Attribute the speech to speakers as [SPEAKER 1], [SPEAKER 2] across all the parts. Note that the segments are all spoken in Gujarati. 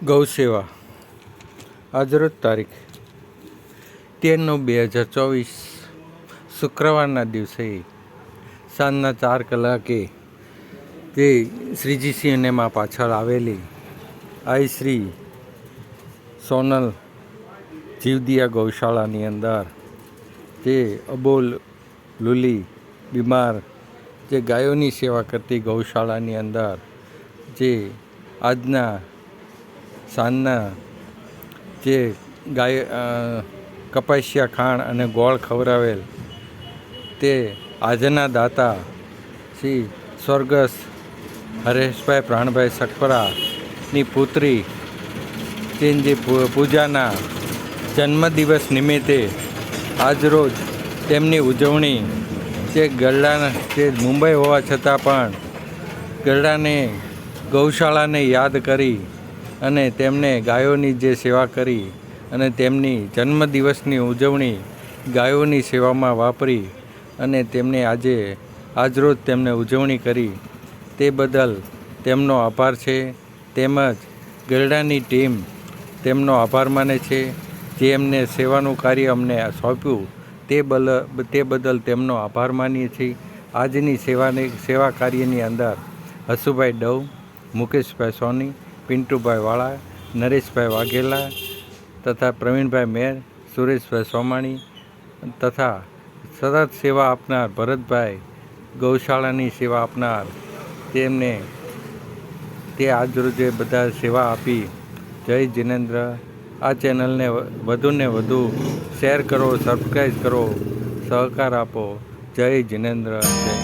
[SPEAKER 1] ગૌ સેવા આજરોજ તારીખ 13/9/2024 શુક્રવારના દિવસે સાંજના 4 કલાકે તે શ્રીજી સિનેમા પાછળ આવેલી આઈ શ્રી સોનલ જીવદિયા ગૌશાળાની અંદર જે અબોલ લૂલી બીમાર જે ગાયોની સેવા કરતી ગૌશાળાની અંદર જે આજના સાંજના જે ગાય કપાસિયા ખાણ અને ગોળ ખવડાવેલ તે આજના દાતા શ્રી સ્વર્ગસ્થ હરેશભાઈ પ્રાણભાઈ સકપરાની પુત્રી તેની પૂજાના જન્મદિવસ નિમિત્તે આજરોજ તેમની ઉજવણી જે ગરડાના જે મુંબઈ હોવા છતાં પણ ગરડાને ગૌશાળાને યાદ કરી અને તેમને ગાયોની જે સેવા કરી અને તેમની જન્મદિવસની ઉજવણી ગાયોની સેવામાં વાપરી અને તેમને આજરોજ તેમને ઉજવણી કરી તે બદલ તેમનો આભાર છે. તેમજ ગરડાની ટીમ તેમનો આભાર માને છે. જે એમને સેવાનું કાર્ય અમને સોંપ્યું તે બદલ તેમનો આભાર માનીએ છીએ. આજની સેવા કાર્યની અંદર હસુભાઈ ડવ, મુકેશભાઈ સોની, પિન્ટુભાઈ વાળા, નરેશભાઈ વાઘેલા તથા પ્રવીણભાઈ મેર, સુરેશભાઈ સોમાણી તથા સતત સેવા આપનાર ભરતભાઈ ગૌશાળાની સેવા આપનાર તેમને તે આજરોજે બધા સેવા આપી. જય જિનેન્દ્ર. આ ચેનલને વધુને વધુ શેર કરો, સબસ્ક્રાઈબ કરો, સહકાર આપો. જય જિનેન્દ્ર. જય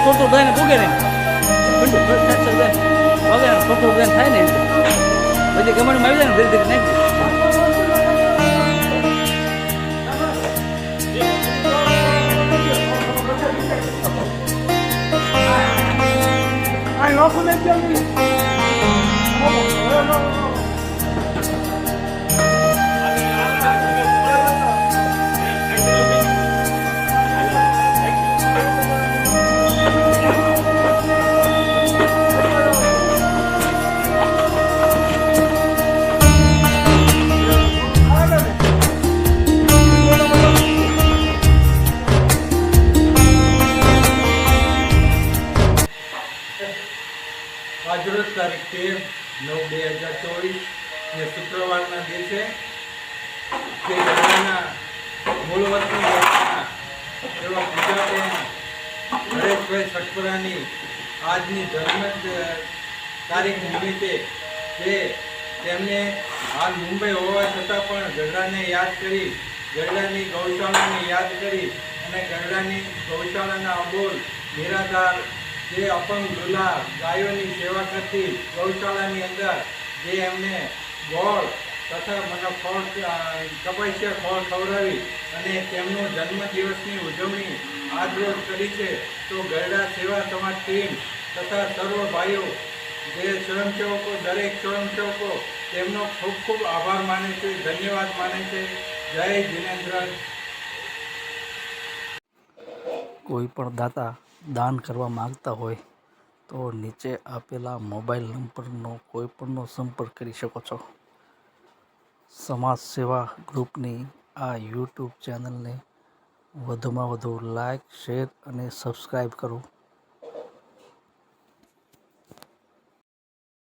[SPEAKER 2] થોડું દઈને પૂગે ને થોડું દઈને થાય ને પછી ગમણમાં આવી જાય ને ધીરે ધીરે
[SPEAKER 1] આજરોજ તારીખ 13/9/2024 ને શુક્રવારના દિવસે જે ગરડાના મૂળ વતની રહેતા એવા પૂજાબેન હરેશભાઈ સટપરાની આજની જન્મ તારીખ નિમિત્તે જે તેમને હાલ મુંબઈ હોવા છતાં પણ ગરડાને યાદ કરી, ગરડાની ગૌશાળાને યાદ કરી અને ગરડાની ગૌશાળાના અબોલ નિરાધાર જે અપંગ દુલા ગાયોની સેવા કરતી ગૌશાળાની અંદર જે એમને ગોળ તથા મને ફળ કપાસિયા ફળ ખવડાવી અને તેમનો જન્મદિવસની ઉજવણી આજરોજ કરી છે. તો ગરડા સેવા સમાજ ટીમ તથા સર્વ ભાઈઓ જે સ્વયંસેવકો, દરેક સ્વયંસેવકો તેમનો ખૂબ ખૂબ આભાર માને છે, ધન્યવાદ માને છે. જય જિનેન્દ્ર.
[SPEAKER 2] કોઈ પણ દાતા દાન કરવા માગતા હોય તો નીચે આપેલા મોબાઈલ નંબરનો કોઈ પણનો સંપર્ક કરી શકો છો. સમાજ સેવા ગ્રુપની આ યુટ્યુબ ચેનલને વધુમાં વધુ લાઈક, શેર અને સબસ્ક્રાઈબ કરો.